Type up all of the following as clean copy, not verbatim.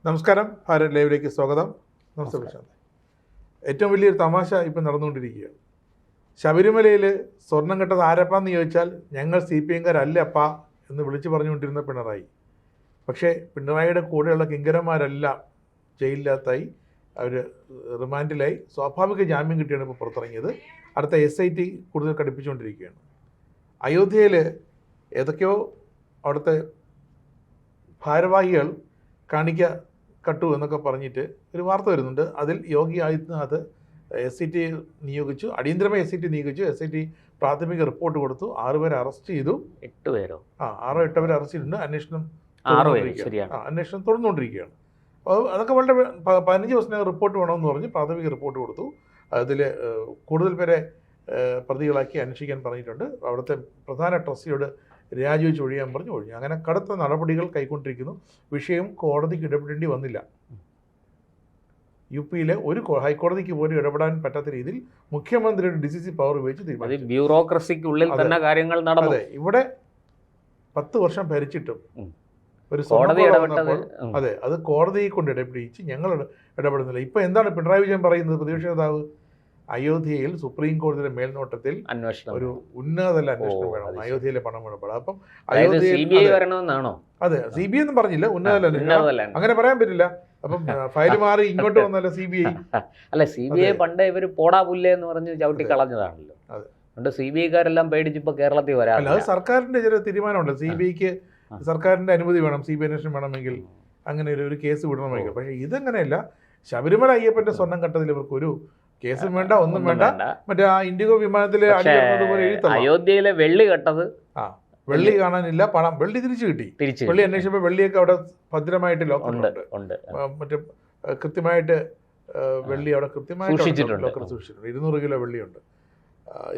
നമസ്കാരം, ഭാരത് ലൈവിലേക്ക് സ്വാഗതം. നമസ്തേ പ്രശാന്ത്. ഏറ്റവും വലിയൊരു തമാശ ഇപ്പം നടന്നുകൊണ്ടിരിക്കുകയാണ്. ശബരിമലയിൽ സ്വർണം കെട്ടത് ആരപ്പാന്ന് ചോദിച്ചാൽ ഞങ്ങൾ CPM-കാരല്ല അപ്പാ എന്ന് വിളിച്ചു പറഞ്ഞുകൊണ്ടിരുന്ന പിണറായി. പക്ഷേ പിണറായിയുടെ കൂടെയുള്ള കിങ്കരന്മാരെല്ലാം ജയിലിനകത്തായി, അവർ റിമാൻഡിലായി. സ്വാഭാവിക ജാമ്യം കിട്ടിയാണ് ഇപ്പോൾ പുറത്തിറങ്ങിയത്. അടുത്ത SIT കൂടുതൽ കടുപ്പിച്ചുകൊണ്ടിരിക്കുകയാണ്. അയോധ്യയിൽ ഏതൊക്കെയോ അവിടുത്തെ ഭാരവാഹികൾ കാണിക്ക കട്ടു എന്നൊക്കെ പറഞ്ഞിട്ട് ഒരു വാർത്ത വരുന്നുണ്ട്. അതിൽ യോഗി ആദിത്യനാഥ് SIT നിയോഗിച്ചു, അടിയന്തരമായി SIT നിയോഗിച്ചു. SIT പ്രാഥമിക റിപ്പോർട്ട് കൊടുത്തു. 6 പേരെ അറസ്റ്റ് ചെയ്തു. 8 പേരോ? 6-8 പേരെ അറസ്റ്റ് ചെയ്തിട്ടുണ്ട്. അന്വേഷണം തുടർന്നുകൊണ്ടിരിക്കുകയാണ്. അതൊക്കെ വളരെ 15 ദിവസത്തിനകം റിപ്പോർട്ട് വേണമെന്ന് പറഞ്ഞ് പ്രാഥമിക റിപ്പോർട്ട് കൊടുത്തു. അതിൽ കൂടുതൽ പേരെ പ്രതികളാക്കി അന്വേഷിക്കാൻ പറഞ്ഞിട്ടുണ്ട്. അവിടുത്തെ പ്രധാന ട്രസ്റ്റിയോട് രാജിവെച്ച് ഒഴിയാൻ പറഞ്ഞു. ഒഴിഞ്ഞു. അങ്ങനെ കടുത്ത നടപടികൾ കൈക്കൊണ്ടിരിക്കുന്നു. വിഷയം കോടതിക്ക് ഇടപെടേണ്ടി വന്നില്ല. UP-യിലെ ഒരു ഹൈക്കോടതിക്ക് പോലും ഇടപെടാൻ പറ്റാത്ത രീതിയിൽ മുഖ്യമന്ത്രിയുടെ DCC പവർ ഉപയോഗിച്ച് തീരുമാനിച്ചു. ബ്യൂറോക്രസിക്കുള്ളിൽ തന്നെ കാര്യങ്ങൾ നടന്നു. അതെ, ഇവിടെ 10 വർഷം ഭരിച്ചിട്ടും ഒരു കോടതി ഇടപെട്ടത്, അതെ, അത് കോടതിയെ കൊണ്ട് ഇടപെടിച്ച് ഞങ്ങൾ ഇടപെടുന്നില്ല. ഇപ്പൊ എന്താണ് പിണറായി വിജയൻ പറയുന്നത്? പ്രതിപക്ഷ നേതാവ് അയോധ്യയിൽ സുപ്രീം കോടതിയുടെ മേൽനോട്ടത്തിൽ ഒരു ഉന്നതതല അന്വേഷണം വേണം, അയോധ്യയിലെ പണം ഇടപാട്. അപ്പം വരണമെന്നാണോ? അതെ, CBI ഒന്നും പറഞ്ഞില്ല, ഉന്നതതല അന്വേഷണം. അങ്ങനെ പറയാൻ പറ്റില്ല. അപ്പം ഫയൽ മാറി ഇങ്ങോട്ട് വന്നല്ല CBI. അല്ല, CBI പണ്ട് ഇവര് പോടാ പുല്ലേ എന്ന് പറഞ്ഞ് ചവിട്ടി കളഞ്ഞതാണല്ലോ. അതുകൊണ്ട് CBI-കാരെല്ലാം പേടിച്ചിപ്പോ കേരളത്തിൽ വരാം. അത് സർക്കാരിന്റെ ചില തീരുമാനമുണ്ട്. CBI-ക്ക് സർക്കാരിന്റെ അനുമതി വേണം, CBI അന്വേഷണം വേണമെങ്കിൽ, അങ്ങനെ ഒരു കേസ് വിടണമെങ്കിൽ. പക്ഷേ ഇതങ്ങനെയല്ല. ശബരിമല അയ്യപ്പന്റെ സ്വർണം കട്ടതിൽ ഇവർക്ക് ഒരു കേസും വേണ്ട, ഒന്നും വേണ്ട. മറ്റേ ആ ഇൻഡിഗോ വിമാനത്തിൽ അടിച്ചതുപോലെ എഴുത്തല്ല. അയോധ്യയിലെ വെള്ളി കട്ടത്, വെള്ളി കാണാനില്ല, പണം വെള്ളി തിരിച്ചു കിട്ടി. വെള്ളി അന്വേഷിച്ചപ്പോൾ വെള്ളിയൊക്കെ അവിടെ ഭദ്രമായിട്ട് ലോക്കറുണ്ട്. മറ്റേ കൃത്യമായിട്ട് വെള്ളി അവിടെ കൃത്യമായിട്ട് ലോക്കർ സൂക്ഷിച്ചിട്ടുണ്ട്. 200 കിലോ വെള്ളിയുണ്ട്.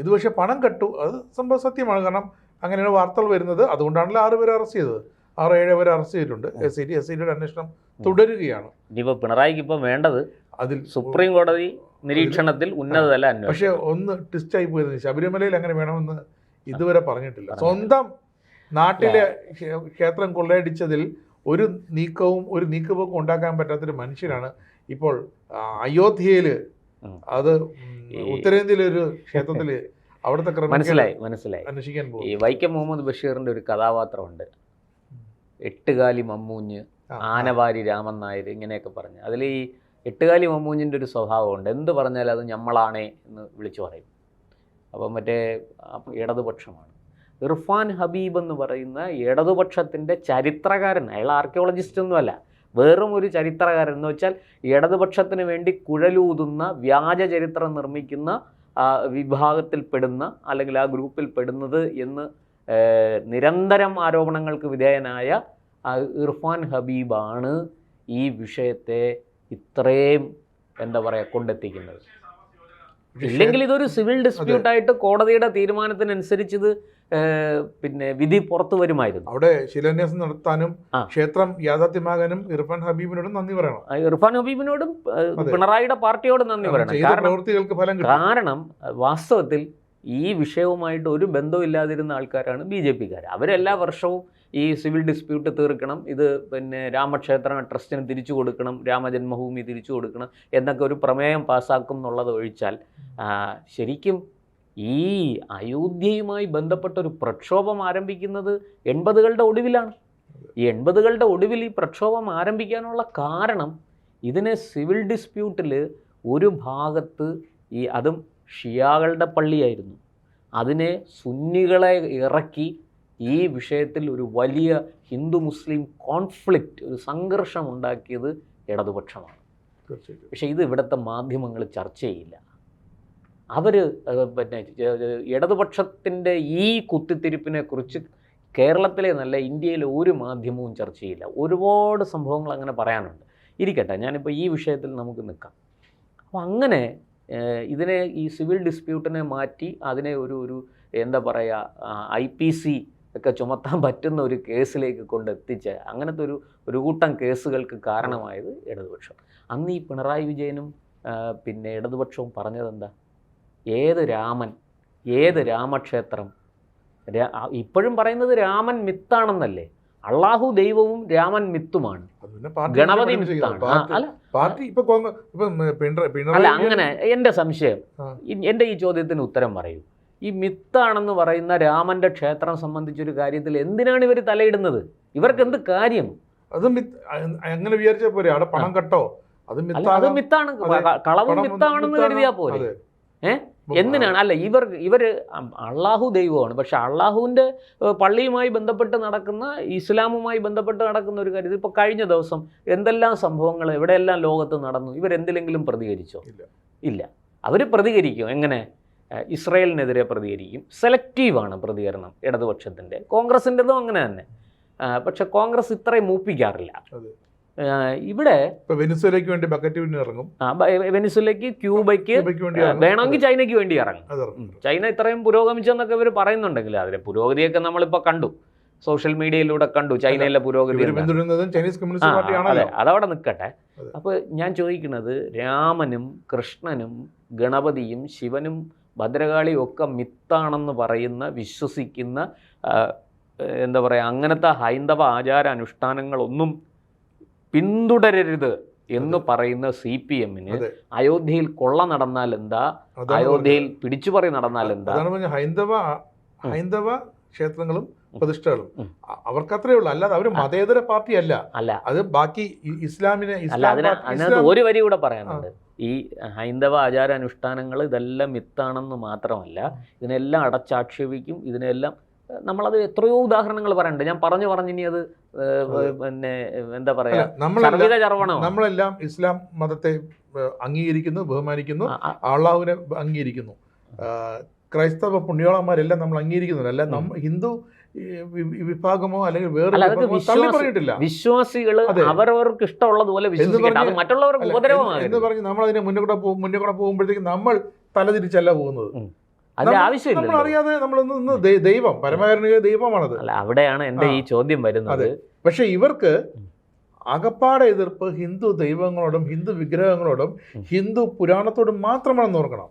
ഇത് പക്ഷേ പണം കട്ടു, അത് സംഭവം സത്യമാണ്. കാരണം അങ്ങനെയാണ് വാർത്തകൾ വരുന്നത്. അതുകൊണ്ടാണല്ലോ 6 പേരെ അറസ്റ്റ് ചെയ്തത്. 6-7 പേരെ അറസ്റ്റ് ചെയ്തിട്ടുണ്ട്. SIT-യുടെ അന്വേഷണം തുടരുകയാണ്. ഇനിയിപ്പോൾ പിണറായിക്ക് ഇപ്പം വേണ്ടത് അതിൽ സുപ്രീം കോടതി നിരീക്ഷണത്തിൽ ഉന്നതതല അന്വേഷണം. പക്ഷെ ഒന്ന് ട്വിസ്റ്റായി പോയിരുന്നു. ശബരിമലയിൽ അങ്ങനെ വേണമെന്ന് ഇതുവരെ പറഞ്ഞിട്ടില്ല. സ്വന്തം നാട്ടിലെ ക്ഷേത്രം കൊള്ളയടിച്ചതിൽ ഒരു നീക്കവും ഉണ്ടാക്കാൻ പറ്റാത്തൊരു മനുഷ്യനാണ് ഇപ്പോൾ അയോധ്യയിൽ, അത് ഉത്തരേന്ത്യയിലെ ഒരു ക്ഷേത്രത്തിൽ അവിടുത്തെ മനസ്സിലായി അന്വേഷിക്കാൻ പോകും. ഈ വൈക്കം മുഹമ്മദ് ബഷീറിന്റെ ഒരു കഥാപാത്രമുണ്ട്, എട്ടുകാലി മമ്മൂഞ്ഞ്, ആനവാരി രാമൻ നായർ, ഇങ്ങനെയൊക്കെ പറഞ്ഞ്. അതിൽ ഈ എട്ടുകാലി മമ്മൂഞ്ഞിൻ്റെ ഒരു സ്വഭാവമുണ്ട്. എന്ത് പറഞ്ഞാലും അത് ഞമ്മളാണേ എന്ന് വിളിച്ചു പറയും. അപ്പം മറ്റേ ഇടതുപക്ഷമാണ്. ഇർഫാൻ ഹബീബ് എന്ന് പറയുന്ന ഇടതുപക്ഷത്തിൻ്റെ ചരിത്രകാരൻ. അയാൾ ആർക്കിയോളജിസ്റ്റ് ഒന്നുമല്ല, വെറും ഒരു ചരിത്രകാരൻ. എന്ന് വെച്ചാൽ ഇടതുപക്ഷത്തിന് വേണ്ടി കുഴലൂതുന്ന, വ്യാജ ചരിത്രം നിർമ്മിക്കുന്ന വിഭാഗത്തിൽപ്പെടുന്ന, അല്ലെങ്കിൽ ആ ഗ്രൂപ്പിൽ പെടുന്നത് എന്ന് നിരന്തരം ആരോപണങ്ങൾക്ക് വിധേയനായ ഇർഫാൻ ഹബീബാണ് ഈ വിഷയത്തെ ഇത്രയും കൊണ്ടെത്തിക്കുന്നത്. ഇല്ലെങ്കിൽ ഇതൊരു സിവിൽ ഡിസ്പ്യൂട്ടായിട്ട് കോടതിയുടെ തീരുമാനത്തിനനുസരിച്ച് ഇത് വിധി പുറത്തു വരുമായിരുന്നു. അവിടെ ശിലാന്യാസം നടത്താനും ക്ഷേത്രം യാഥാർത്ഥ്യമാകാനും ഇർഫാൻ ഹബീബിനോടും നന്ദി പറയണം. ഇർഫാൻ ഹബീബിനോടും പിണറായിയുടെ പാർട്ടിയോടും നന്ദി പറയണം. കാരണം വാസ്തവത്തിൽ ഈ വിഷയവുമായിട്ട് ഒരു ബന്ധമില്ലാതിരുന്ന ആൾക്കാരാണ് BJP-കാർ. അവരെല്ലാ വർഷവും ഈ സിവിൽ ഡിസ്പ്യൂട്ട് തീർക്കണം, ഇത് രാമക്ഷേത്ര ട്രസ്റ്റിന് തിരിച്ചു കൊടുക്കണം, രാമജന്മഭൂമി തിരിച്ചു കൊടുക്കണം എന്നൊക്കെ ഒരു പ്രമേയം പാസ്സാക്കും എന്നുള്ളത് ഒഴിച്ചാൽ ശരിക്കും ഈ അയോധ്യയുമായി ബന്ധപ്പെട്ട ഒരു പ്രക്ഷോഭം ആരംഭിക്കുന്നത് 80കളുടെ ഒടുവിലാണ്. ഈ 80കളുടെ ഒടുവിൽ ഈ പ്രക്ഷോഭം ആരംഭിക്കാനുള്ള കാരണം, ഇതിനെ സിവിൽ ഡിസ്പ്യൂട്ടിൽ ഒരു ഭാഗത്ത് അതും ഷിയാകളുടെ പള്ളിയായിരുന്നു, അതിനെ സുന്നികളെ ഇറക്കി ഈ വിഷയത്തിൽ ഒരു വലിയ ഹിന്ദു മുസ്ലിം കോൺഫ്ലിക്റ്റ്, ഒരു സംഘർഷം ഉണ്ടാക്കിയത് ഇടതുപക്ഷമാണ്. പക്ഷേ ഇത് ഇവിടുത്തെ മാധ്യമങ്ങൾ ചർച്ച ചെയ്യില്ല. അവർ ഇടതുപക്ഷത്തിൻ്റെ ഈ കുത്തിത്തിരിപ്പിനെക്കുറിച്ച് കേരളത്തിലെ നല്ല ഇന്ത്യയിലെ ഒരു മാധ്യമവും ചർച്ച ചെയ്യില്ല. ഒരുപാട് സംഭവങ്ങൾ അങ്ങനെ പറയാനുണ്ട്. ഇരിക്കട്ടെ, ഞാനിപ്പോൾ ഈ വിഷയത്തിൽ നമുക്ക് നിൽക്കാം. അപ്പോൾ അങ്ങനെ ഇതിനെ, ഈ സിവിൽ ഡിസ്പ്യൂട്ടിനെ മാറ്റി അതിനെ ഒരു എന്താ പറയുക, IPC ഒക്കെ ചുമത്താൻ പറ്റുന്ന ഒരു കേസിലേക്ക് കൊണ്ടെത്തിച്ച് അങ്ങനത്തെ ഒരു കൂട്ടം കേസുകൾക്ക് കാരണമായത് ഇടതുപക്ഷം. അന്ന് ഈ പിണറായി വിജയനും ഇടതുപക്ഷവും പറഞ്ഞതെന്താ? ഏത് രാമൻ, ഏത് രാമക്ഷേത്രം, ഇപ്പോഴും പറയുന്നത് രാമൻ മിത്താണെന്നല്ലേ? അള്ളാഹു ദൈവവും രാമൻ മിത്തുമാണ്. ഗണപതി മിത്താണ്. അല്ല പാർട്ടി ഇപ്പൊ അല്ല അങ്ങനെ എൻ്റെ സംശയം, എൻ്റെ ഈ ചോദ്യത്തിന് ഉത്തരം പറയൂ. ഈ മിത്താണെന്ന് പറയുന്ന രാമന്റെ ക്ഷേത്രം സംബന്ധിച്ചൊരു കാര്യത്തിൽ എന്തിനാണ് ഇവർ തലയിടുന്നത്? ഇവർക്ക് എന്ത് കാര്യം? അത് അങ്ങനെ വിചാരിച്ചാ പോരെ, അവിടെ പണം കട്ടോ, അത് മിത്താണ്, കളവും മിത്താണെന്ന് കരുതിയാ പോലെ. എന്തിനാണ്? അല്ല ഇവർ അള്ളാഹു ദൈവമാണ്, പക്ഷെ അള്ളാഹുവിൻ്റെ പള്ളിയുമായി ബന്ധപ്പെട്ട് നടക്കുന്ന, ഇസ്ലാമുമായി ബന്ധപ്പെട്ട് നടക്കുന്ന ഒരു കാര്യം. ഇപ്പോൾ കഴിഞ്ഞ ദിവസം എന്തെല്ലാം സംഭവങ്ങൾ എവിടെയെല്ലാം ലോകത്ത് നടന്നു, ഇവരെന്തിലെങ്കിലും പ്രതികരിച്ചോ? ഇല്ല. അവർ പ്രതികരിക്കും എങ്ങനെ? ഇസ്രയേലിനെതിരെ പ്രതികരിക്കും. സെലക്റ്റീവാണ് പ്രതികരണം ഇടതുപക്ഷത്തിൻ്റെ. കോൺഗ്രസിൻ്റെതും അങ്ങനെ തന്നെ. പക്ഷെ കോൺഗ്രസ് ഇത്രയും മൂപ്പിക്കാറില്ല. ഇവിടെ വെനിസ്വേലയ്ക്ക് വേണ്ടി ബക്കറ്റ് ഇറങ്ങും, വെനിസ്വേലയ്ക്ക്, ക്യൂബയ്ക്ക്, വേണമെങ്കിൽ ചൈനയ്ക്ക് വേണ്ടി ഇറങ്ങും. ചൈന ഇത്രയും പുരോഗമിച്ചെന്നൊക്കെ ഇവർ പറയുന്നുണ്ടെങ്കിൽ അതിലെ പുരോഗതിയൊക്കെ നമ്മളിപ്പോൾ കണ്ടു, സോഷ്യൽ മീഡിയയിലൂടെ കണ്ടു ചൈനയിലെ പുരോഗതി. അതെ, അതവിടെ നിൽക്കട്ടെ. അപ്പോൾ ഞാൻ ചോദിക്കുന്നത്, രാമനും കൃഷ്ണനും ഗണപതിയും ശിവനും ഭദ്രകാളിയും ഒക്കെ മിത്താണെന്ന് പറയുന്ന, വിശ്വസിക്കുന്ന, എന്താ പറയുക, അങ്ങനത്തെ ഹൈന്ദവ ആചാര അനുഷ്ഠാനങ്ങളൊന്നും പിന്തുടരരുത് എന്ന് പറയുന്ന CPM-ന് അയോധ്യയിൽ കൊള്ള നടന്നാൽ എന്താ, അയോധ്യയിൽ പിടിച്ചുപറി നടന്നാൽ എന്താ? ഹൈന്ദവ ക്ഷേത്രങ്ങളും പ്രതിഷ്ഠകളും അവർക്കത്രേ ഉള്ളൂ, അല്ലാതെ അവർ മതേതര പാർട്ടി അല്ല. അത് ബാക്കി ഇസ്ലാമിനെ അതിനകത്ത് ഒരു വരി കൂടെ പറയാനുണ്ട്. ഈ ഹൈന്ദവ ആചാരാനുഷ്ഠാനങ്ങൾ ഇതെല്ലാം മിത്താണെന്ന് മാത്രമല്ല, ഇതിനെല്ലാം അടച്ചാക്ഷേപിക്കും. ഇതിനെല്ലാം നമ്മളത് എത്രയോ ഉദാഹരണങ്ങൾ പറയുന്നുണ്ട്. ഞാൻ പറഞ്ഞിനി അത് പിന്നെ എന്താ പറയാ, നമ്മളെല്ലാം ഇസ്ലാം മതത്തെ അംഗീകരിക്കുന്നു, ബഹുമാനിക്കുന്നു, അള്ളാഹുവിനെ അംഗീകരിക്കുന്നു. ക്രൈസ്തവ പുണ്യോളന്മാരെല്ലാം നമ്മൾ അംഗീകരിക്കുന്നില്ല. അല്ല ഹിന്ദു വിഭാഗമോ അല്ലെങ്കിൽ വേറെ പറഞ്ഞിട്ടില്ല. വിശ്വാസികൾ അവരവർക്ക് ഇഷ്ടമുള്ളതുപോലെ മറ്റുള്ളവർക്ക് ഉപദ്രവമാണ് എന്ന് പറഞ്ഞ് നമ്മൾ അതിനെ മുന്നേ കൂടെ പോകുമ്പോഴത്തേക്ക് നമ്മൾ തലതിരിച്ചല്ല പോകുന്നത്. ആവശ്യമില്ല, അറിയാതെ നമ്മൾ ദൈവം പരമകാരുണിക ദൈവമാണത്. അല്ല, അവിടെയാണ് എൻ്റെ ഈ ചോദ്യം വരുന്നത്. പക്ഷെ ഇവർക്ക് അകപ്പാടെ എതിർപ്പ് ഹിന്ദു ദൈവങ്ങളോടും ഹിന്ദു വിഗ്രഹങ്ങളോടും ഹിന്ദു പുരാണത്തോടും മാത്രമാണെന്ന് ഓർക്കണം.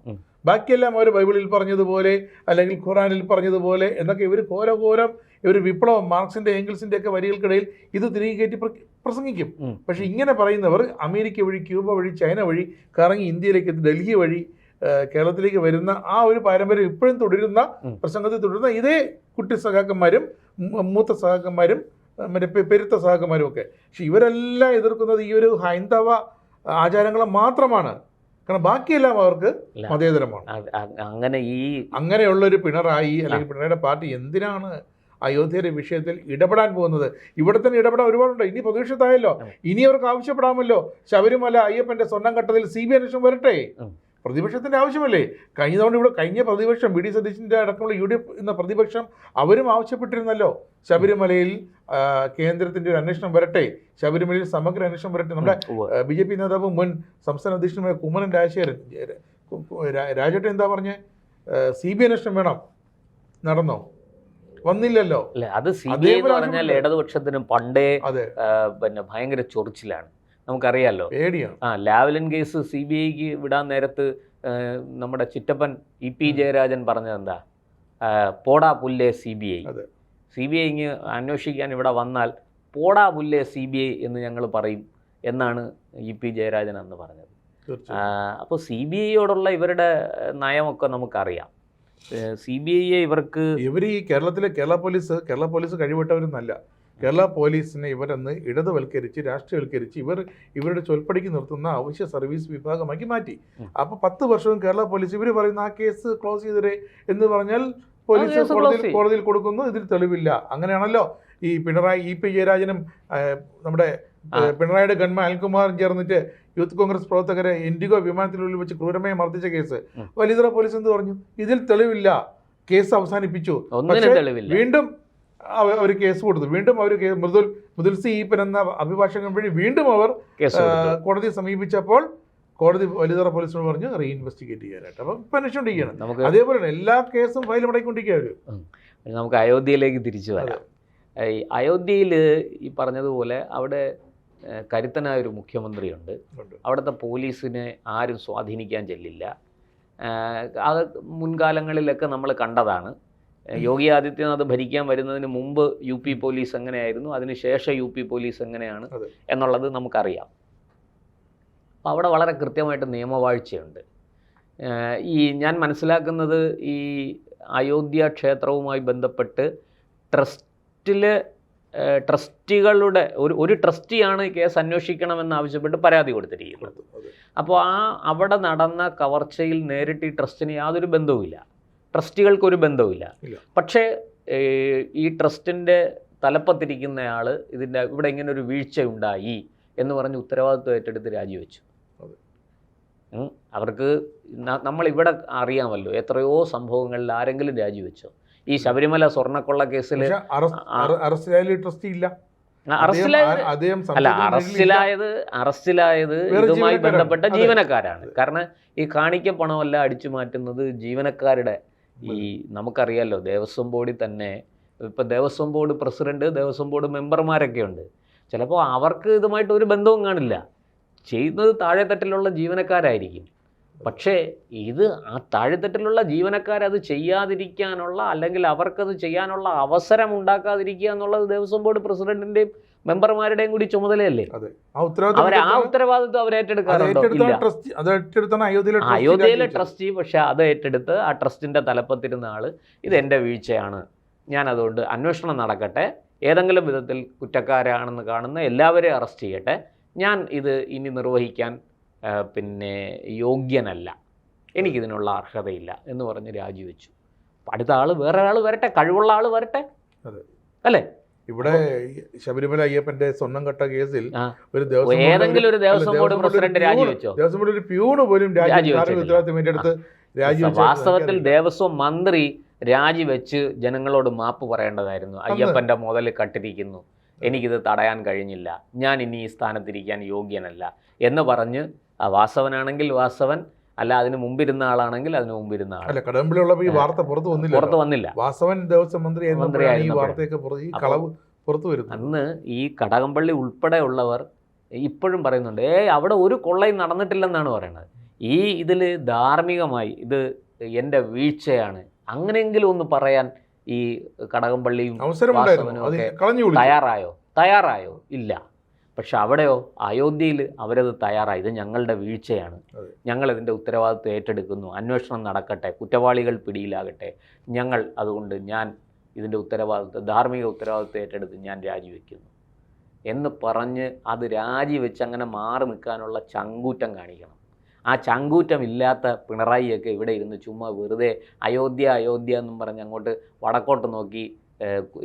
ബാക്കിയെല്ലാം അവർ ബൈബിളിൽ പറഞ്ഞതുപോലെ അല്ലെങ്കിൽ ഖുറാനിൽ പറഞ്ഞതുപോലെ എന്നൊക്കെ ഇവർ ഘോരം ഇവർ വിപ്ലവം, മാർക്സിന്റെ എംഗൽസിന്റെ ഒക്കെ വരികൾക്കിടയിൽ ഇത് തിരികെ കയറ്റി പ്രസംഗിക്കും. പക്ഷെ ഇങ്ങനെ പറയുന്നവർ അമേരിക്ക വഴി, ക്യൂബ വഴി, ചൈന വഴി കറങ്ങി ഇന്ത്യയിലേക്ക്, ഡൽഹി വഴി കേരളത്തിലേക്ക് വരുന്ന ആ ഒരു പാരമ്പര്യം ഇപ്പോഴും തുടരുന്ന, പ്രസംഗത്തിൽ തുടരുന്ന ഇതേ കുട്ടി സഖാക്കന്മാരും മൂത്ത സഖാക്കന്മാരും മറ്റേ പെരുത്ത സഖാക്കന്മാരും ഒക്കെ. പക്ഷെ ഇവരെല്ലാം എതിർക്കുന്നത് ഈ ഒരു ഹൈന്ദവ ആചാരങ്ങളെ മാത്രമാണ്. കാരണം ബാക്കിയെല്ലാം അവർക്ക് മതേതരമാണ്. അങ്ങനെയുള്ളൊരു പിണറായി അല്ലെങ്കിൽ പിണറായിയുടെ പാർട്ടി എന്തിനാണ് അയോധ്യയുടെ വിഷയത്തിൽ ഇടപെടാൻ പോകുന്നത്? ഇവിടെ തന്നെ ഇടപെടാൻ ഒരുപാടുണ്ട്. ഇനി പ്രതിപക്ഷത്തായല്ലോ, ഇനി അവർക്ക് ആവശ്യപ്പെടാമല്ലോ, ശബരിമല അയ്യപ്പന്റെ സ്വർണ്ണം കട്ടതിൽ CBI അന്വേഷണം വരട്ടെ. പ്രതിപക്ഷത്തിന്റെ ആവശ്യമല്ലേ? കഴിഞ്ഞ പ്രതിപക്ഷം BD സതീശന്റെ അടക്കമുള്ള UDF എന്ന പ്രതിപക്ഷം അവരും ആവശ്യപ്പെട്ടിരുന്നല്ലോ, ശബരിമലയിൽ കേന്ദ്രത്തിന്റെ ഒരു അന്വേഷണം വരട്ടെ, ശബരിമലയിൽ സമഗ്ര അന്വേഷണം വരട്ടെ. നമ്മുടെ BJP നേതാവ് മുൻ സംസ്ഥാന അധ്യക്ഷനുമായ കുമ്മനം രാജേട്ടൻ എന്താ പറഞ്ഞേ? CBI അന്വേഷണം വേണം. നടന്നോ? വന്നില്ലല്ലോ. അത് CBI എന്ന് പറഞ്ഞാൽ ഇടതുപക്ഷത്തിന് പണ്ടേ പിന്നെ ഭയങ്കര ചൊറിച്ചിലാണ്, നമുക്കറിയാലോ. ലാവ്ലിൻ കേസ് CBIക്ക് വിടാൻ നേരത്ത് നമ്മുടെ ചിറ്റപ്പൻ EP ജയരാജൻ പറഞ്ഞത് എന്താ? പോടാ പുല്ലേ CBI ഇങ്ങ് അന്വേഷിക്കാൻ ഇവിടെ വന്നാൽ പോടാ പുല്ലേ CBI എന്ന് ഞങ്ങൾ പറയും എന്നാണ് EP ജയരാജൻ അന്ന് പറഞ്ഞത്. അപ്പോൾ CBIയോടുള്ള ഇവരുടെ നയമൊക്കെ നമുക്കറിയാം. CBIയെ ഇവർ ഈ കേരള പോലീസ് കഴിവിട്ടവരൊന്നല്ല. കേരള പോലീസിനെ ഇവരന്ന് ഇടതുവൽക്കരിച്ച്, രാഷ്ട്രീയവൽക്കരിച്ച് ഇവരുടെ ചൊൽപ്പടിക്ക് നിർത്തുന്ന അവശ്യ സർവീസ് വിഭാഗമാക്കി മാറ്റി. അപ്പോൾ 10 വർഷവും കേരള പോലീസ് ഇവർ പറയുന്ന ആ കേസ് ക്ലോസ് ചെയ്തേ എന്ന് പറഞ്ഞാൽ പോലീസ് കോടതിയിൽ കൊടുക്കുന്നു, ഇതിൽ തെളിവില്ല. അങ്ങനെയാണല്ലോ ഈ EP ജയരാജനും നമ്മുടെ പിണറായിയുടെ ഗൺമാൻ അനിൽകുമാറും ചേർന്നിട്ട് യൂത്ത് കോൺഗ്രസ് പ്രവർത്തകരെ ഇൻഡിഗോ വിമാനത്തിനുള്ളിൽ വെച്ച് ക്രൂരമായി മർദ്ദിച്ച കേസ്. വലിയതറ പോലീസ് എന്ത് പറഞ്ഞു? ഇതിൽ തെളിവില്ല, കേസ് അവസാനിപ്പിച്ചു. വീണ്ടും അവർ കേസ് കൊടുത്തു. വീണ്ടും അവർ മുതുൽ സി ഈപ്പൻ എന്ന അഭിഭാഷകൻ വഴി വീണ്ടും അവർ കോടതിയെ സമീപിച്ചപ്പോൾ കോടതി വലിയതറ പോലീസിനോട് പറഞ്ഞു റീഇൻവെസ്റ്റിഗേറ്റ് ചെയ്യാനായിട്ട്. അപ്പം ഇപ്പം അന്വേഷിച്ചുകൊണ്ടിരിക്കുകയാണ്. അതേപോലെ എല്ലാ കേസും ഫയൽ മുടക്കിക്കൊണ്ടിരിക്കുക. നമുക്ക് അയോധ്യയിലേക്ക് തിരിച്ചു വരാം. ഈ അയോധ്യയിൽ ഈ പറഞ്ഞതുപോലെ അവിടെ കരുത്തനായൊരു മുഖ്യമന്ത്രിയുണ്ട്. അവിടുത്തെ പോലീസിനെ ആരും സ്വാധീനിക്കാൻ ചെല്ലില്ല. അത് മുൻകാലങ്ങളിലൊക്കെ നമ്മൾ കണ്ടതാണ്. യോഗി ആദിത്യനാഥ് ഭരിക്കാൻ വരുന്നതിന് മുമ്പ് യു പി പോലീസ് എങ്ങനെയായിരുന്നു, അതിനുശേഷം യു പി പോലീസ് എങ്ങനെയാണ് എന്നുള്ളത് നമുക്കറിയാം. അപ്പോൾ അവിടെ വളരെ കൃത്യമായിട്ട് നിയമവാഴ്ചയുണ്ട്. ഞാൻ മനസ്സിലാക്കുന്നത് ഈ അയോധ്യ ക്ഷേത്രവുമായി ബന്ധപ്പെട്ട് ട്രസ്റ്റികളുടെ ഒരു ട്രസ്റ്റിയാണ് ഈ കേസ് അന്വേഷിക്കണമെന്ന് ആവശ്യപ്പെട്ട് പരാതി കൊടുത്തിരിക്കുന്നത്. അപ്പോൾ അവിടെ നടന്ന കവർച്ചയിൽ നേരിട്ട് ഈ ട്രസ്റ്റിന് യാതൊരു ബന്ധവുമില്ല, ട്രസ്റ്റികൾക്കൊരു ബന്ധവുമില്ല. പക്ഷേ ഈ ട്രസ്റ്റിൻ്റെ തലപ്പത്തിരിക്കുന്നയാൾ ഇവിടെ ഇങ്ങനെ ഒരു വീഴ്ച ഉണ്ടായി എന്ന് പറഞ്ഞ് ഉത്തരവാദിത്വം ഏറ്റെടുത്ത് രാജിവെച്ചു. അവർക്ക് നമ്മളിവിടെ അറിയാമല്ലോ എത്രയോ സംഭവങ്ങളിൽ ആരെങ്കിലും രാജിവെച്ചോ? ഈ ശബരിമല സ്വർണ്ണക്കൊള്ള കേസിൽ അറസ്റ്റിലായത് ഇതുമായി ബന്ധപ്പെട്ട ജീവനക്കാരാണ്. കാരണം ഈ കാണിക്ക പണമല്ല അടിച്ചു മാറ്റുന്നത് ജീവനക്കാരുടെ, ഈ നമുക്കറിയാലോ ദേവസ്വം ബോർഡിൽ തന്നെ ഇപ്പം Devaswom board president, Devaswom board മെമ്പർമാരൊക്കെ ഉണ്ട്. ചിലപ്പോൾ അവർക്ക് ഇതുമായിട്ട് ഒരു ബന്ധവും കാണില്ല, ചെയ്യുന്നത് താഴെത്തട്ടിലുള്ള ജീവനക്കാരായിരിക്കും. പക്ഷേ ഇത് ആ താഴെത്തട്ടിലുള്ള ജീവനക്കാരത് ചെയ്യാതിരിക്കാനുള്ള, അല്ലെങ്കിൽ അവർക്കത് ചെയ്യാനുള്ള അവസരം ഉണ്ടാക്കാതിരിക്കുക എന്നുള്ളത് ദേവസ്വം ബോർഡ് പ്രസിഡന്റിന്റെയും മെമ്പർമാരുടെയും കൂടി ചുമതലയല്ലേ? ആ ഉത്തരവാദിത്വം അവർ ഏറ്റെടുക്കാറുണ്ടോ? ഇല്ല. അയോധ്യയിലെ ട്രസ്റ്റി പക്ഷെ അത് ഏറ്റെടുത്ത് ആ ട്രസ്റ്റിന്റെ തലപ്പത്തിരുന്ന ആള് ഇത് എൻ്റെ വീഴ്ചയാണ്, ഞാൻ അതുകൊണ്ട് അന്വേഷണം നടക്കട്ടെ, ഏതെങ്കിലും വിധത്തിൽ കുറ്റക്കാരാണെന്ന് കാണുന്ന എല്ലാവരെയും അറസ്റ്റ് ചെയ്യട്ടെ, ഞാൻ ഇത് ഇനി നിർവഹിക്കാൻ യോഗ്യനല്ല, എനിക്കിതിനുള്ള അർഹതയില്ല എന്ന് പറഞ്ഞ് രാജിവെച്ചു. അടുത്ത ആൾ വേറെ ആൾ വരട്ടെ, കഴിവുള്ള ആൾ വരട്ടെ, അല്ലേ? ഇവിടെ ശബരിമല അയ്യപ്പന്റെ സ്വർണ്ണം കട്ട കേസിൽ ഏതെങ്കിലും ഒരു ദേവസ്വം ബോർഡ് പ്രസിഡന്റ് രാജിവെച്ചോ? ദേവസ്വം ബോർഡ് ഒരു പ്യൂണ് പോലും വാസ്തവത്തിൽ ദേവസ്വം മന്ത്രി രാജിവെച്ച് ജനങ്ങളോട് മാപ്പ് പറയേണ്ടതായിരുന്നു. അയ്യപ്പന്റെ മുതൽ കട്ടിരിക്കുന്നു, എനിക്കിത് തടയാൻ കഴിഞ്ഞില്ല, ഞാൻ ഇനി ഈ സ്ഥാനത്തിരിക്കാൻ യോഗ്യനല്ല എന്ന് പറഞ്ഞ് വാസവനാണെങ്കിൽ വാസവൻ, അല്ല അതിന് മുമ്പിരുന്ന ആളാണെങ്കിൽ അതിന് മുമ്പിരുന്ന ആൾ. കടകംപള്ളിയുള്ളപ്പോൾ ഈ വാർത്ത പുറത്തു വന്നില്ല. വാസവൻ ദേവസ്വം അന്ന് ഈ കടകംപള്ളി ഉൾപ്പെടെയുള്ളവർ ഇപ്പോഴും പറയുന്നുണ്ട്, അവിടെ ഒരു കൊള്ളയും നടന്നിട്ടില്ലെന്നാണ് പറയുന്നത്. ഈ ഇതിൽ ധാർമ്മികമായി ഇത് എൻ്റെ വീഴ്ചയാണ് അങ്ങനെയെങ്കിലും ഒന്ന് പറയാൻ ഈ കടകംപള്ളിയും വാസവനും ഒക്കെ തയ്യാറായോ? ഇല്ല. പക്ഷെ അവിടെയോ അയോധ്യയിൽ അവരത് തയ്യാറായി. ഇത് ഞങ്ങളുടെ വീഴ്ചയാണ്, ഞങ്ങളിതിൻ്റെ ഉത്തരവാദിത്വം ഏറ്റെടുക്കുന്നു, അന്വേഷണം നടക്കട്ടെ, കുറ്റവാളികൾ പിടിയിലാകട്ടെ, അതുകൊണ്ട് ഞാൻ ഇതിൻ്റെ ധാർമ്മിക ഉത്തരവാദിത്വം ഏറ്റെടുത്ത് ഞാൻ രാജിവെക്കുന്നു എന്ന് പറഞ്ഞ് അത് രാജിവെച്ച് അങ്ങനെ മാറി നിൽക്കാനുള്ള ചങ്കൂറ്റം കാണിക്കണം. ആ ചങ്കൂറ്റം ഇല്ലാത്ത പിണറായിയൊക്കെ ഇവിടെ ഇരുന്ന് ചുമ്മാ വെറുതെ അയോധ്യ എന്നും പറഞ്ഞ് അങ്ങോട്ട് വടക്കോട്ട് നോക്കി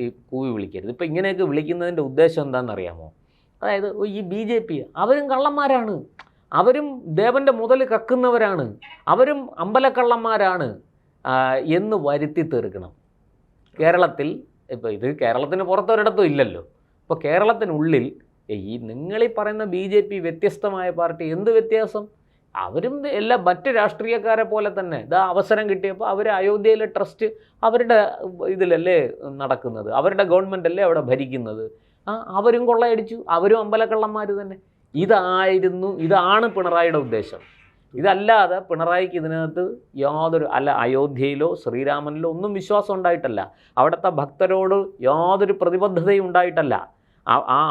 ഈ കൂവി വിളിക്കരുത്. ഇപ്പം ഇങ്ങനെയൊക്കെ വിളിക്കുന്നതിൻ്റെ ഉദ്ദേശം എന്താണെന്നറിയാമോ? അതായത് ഈ BJP അവരും കള്ളന്മാരാണ്, അവരും ദേവൻ്റെ മുതൽ കക്കുന്നവരാണ്, അവരും അമ്പലക്കള്ളന്മാരാണ് എന്ന് വരുത്തി തീർക്കണം. കേരളത്തിൽ ഇപ്പോൾ ഇത് കേരളത്തിന് പുറത്തൊരിടത്തും ഇല്ലല്ലോ. ഇപ്പോൾ കേരളത്തിനുള്ളിൽ ഈ നിങ്ങളീ പറയുന്ന BJP വ്യത്യസ്തമായ പാർട്ടി, എന്ത് വ്യത്യാസം? അവരും മറ്റ് രാഷ്ട്രീയക്കാരെ പോലെ തന്നെ ഇതാ അവസരം കിട്ടിയപ്പോൾ അവർ അയോധ്യയിലെ ട്രസ്റ്റ് അവരുടെ ഇതിലല്ലേ നടക്കുന്നത്, അവരുടെ ഗവൺമെൻറ് അല്ലേ അവിടെ ഭരിക്കുന്നത്. അവരും കൊള്ളയടിച്ചു, അവരും അമ്പലക്കള്ളന്മാർ തന്നെ. ഇതാണ് പിണറായിയുടെ ഉദ്ദേശം. ഇതല്ലാതെ പിണറായിക്ക് ഇതിനകത്ത് അയോധ്യയിലോ ശ്രീരാമനിലോ ഒന്നും വിശ്വാസം ഉണ്ടായിട്ടല്ല, അവിടുത്തെ ഭക്തരോട് യാതൊരു പ്രതിബദ്ധതയും ഉണ്ടായിട്ടല്ല.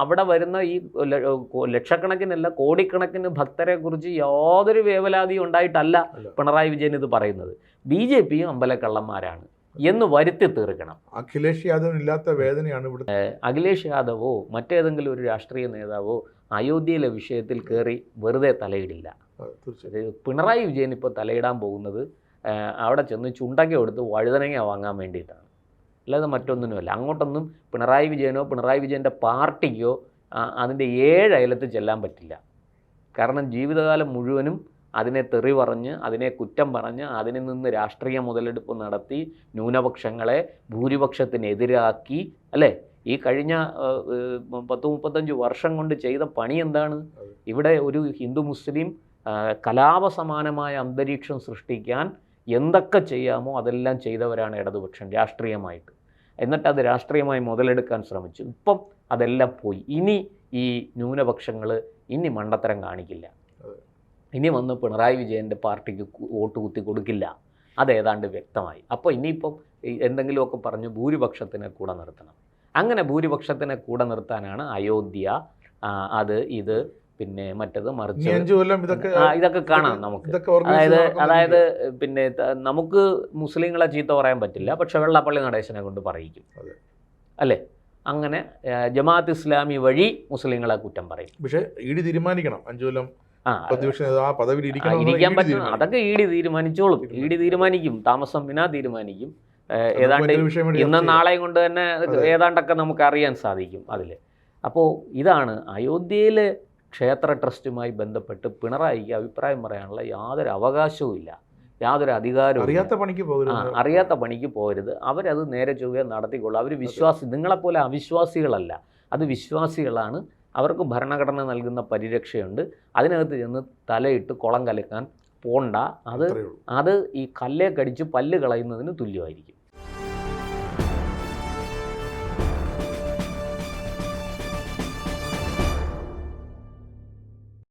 അവിടെ വരുന്ന ഈ ലക്ഷക്കണക്കിനല്ല കോടിക്കണക്കിന് ഭക്തരെക്കുറിച്ച് യാതൊരു വേവലാതിയും ഉണ്ടായിട്ടല്ല പിണറായി വിജയൻ ഇത് പറയുന്നത്. BJPയും അമ്പലക്കള്ളന്മാരാണ് എന്ന് വരുത്തി തീർക്കണം. അഖിലേഷ് യാദവ് ഇല്ലാത്ത വേദനയാണ് ഇവിടെ. അഖിലേഷ് യാദവോ മറ്റേതെങ്കിലും ഒരു രാഷ്ട്രീയ നേതാവോ അയോധ്യയിലെ വിഷയത്തിൽ കയറി വെറുതെ തലയിടില്ല. പിണറായി വിജയൻ ഇപ്പോൾ തലയിടാൻ പോകുന്നത് അവിടെ ചെന്ന് ചുണ്ടക്ക കൊടുത്ത് വഴുതനങ്ങ വാങ്ങാൻ വേണ്ടിയിട്ടാണ്, അല്ലാതെ മറ്റൊന്നിനുമല്ല. അങ്ങോട്ടൊന്നും പിണറായി വിജയനോ പിണറായി വിജയൻ്റെ പാർട്ടിക്കോ അതിൻ്റെ 7 അയലത്ത് ചെല്ലാൻ പറ്റില്ല. കാരണം ജീവിതകാലം മുഴുവനും അതിനെ തെറി പറഞ്ഞ്, അതിനെ കുറ്റം പറഞ്ഞ്, അതിൽ നിന്ന് രാഷ്ട്രീയ മുതലെടുപ്പ് നടത്തി ന്യൂനപക്ഷങ്ങളെ ഭൂരിപക്ഷത്തിനെതിരാക്കി, അല്ലേ? ഈ കഴിഞ്ഞ 30-35 വർഷം കൊണ്ട് ചെയ്ത പണി എന്താണ്? ഇവിടെ ഒരു ഹിന്ദു മുസ്ലിം കലാപസമാനമായ അന്തരീക്ഷം സൃഷ്ടിക്കാൻ എന്തൊക്കെ ചെയ്യാമോ അതെല്ലാം ചെയ്തവരാണ് ഇടതുപക്ഷം രാഷ്ട്രീയമായിട്ട്. എന്നിട്ട് അത് രാഷ്ട്രീയമായി മുതലെടുക്കാൻ ശ്രമിച്ചു. ഇപ്പം അതെല്ലാം പോയി. ഇനി ഈ ന്യൂനപക്ഷങ്ങൾ ഇനി മണ്ടത്തരം കാണിക്കില്ല. ഇനി വന്ന് പിണറായി വിജയൻ്റെ പാർട്ടിക്ക് വോട്ട് കുത്തി കൊടുക്കില്ല. അത് ഏതാണ്ട് വ്യക്തമായി. അപ്പോൾ ഇനിയിപ്പം എന്തെങ്കിലുമൊക്കെ പറഞ്ഞ് ഭൂരിപക്ഷത്തിനെ കൂടെ നിർത്തണം. അങ്ങനെ ഭൂരിപക്ഷത്തിനെ കൂടെ നിർത്താനാണ് അയോധ്യ, അത് ഇത് പിന്നെ മറ്റത് മറിച്ച് ഇതൊക്കെ കാണാം നമുക്ക്. അതായത് പിന്നെ നമുക്ക് മുസ്ലിങ്ങളെ ചീത്ത പറയാൻ പറ്റില്ല, പക്ഷെ വെള്ളാപ്പള്ളി നടേശനെ കൊണ്ട് പറയിക്കും അല്ലേ? അങ്ങനെ ജമാഅത്ത് ഇസ്ലാമി വഴി മുസ്ലിങ്ങളെ കുറ്റം പറയും. പക്ഷേ ഇഡി തീരുമാനിക്കണം 5 കൊല്ലം ഇരിക്കാൻ പറ്റും. അതൊക്കെ ഇഡി തീരുമാനിച്ചോളും. ഇഡി തീരുമാനിക്കും, താമസം വിനാ തീരുമാനിക്കും. ഏതാണ്ട് ഇന്നും നാളെയും കൊണ്ട് തന്നെ ഏതാണ്ടൊക്കെ നമുക്ക് അറിയാൻ സാധിക്കും അതിൽ. അപ്പോൾ ഇതാണ് അയോധ്യയിലെ ക്ഷേത്ര ട്രസ്റ്റുമായി ബന്ധപ്പെട്ട് പിണറായിക്ക് അഭിപ്രായം പറയാനുള്ള യാതൊരു അവകാശവും ഇല്ല, യാതൊരു അധികാരവും. അറിയാത്ത പണിക്ക് പോകരുത്. അവരത് നേരെ ചൊവ്വേ നടത്തിക്കൊള്ളും. അവർ നിങ്ങളെപ്പോലെ അവിശ്വാസികളല്ല, അത് വിശ്വാസികളാണ്. അവർക്ക് ഭരണഘടന നൽകുന്ന പരിരക്ഷയുണ്ട്. അതിനകത്ത് ചെന്ന് തലയിട്ട് കുളം കലക്കാൻ പോണ്ട. അത് ഈ കല്ലേ കടിച്ച് പല്ല് കളയുന്നതിന് തുല്യമായിരിക്കും.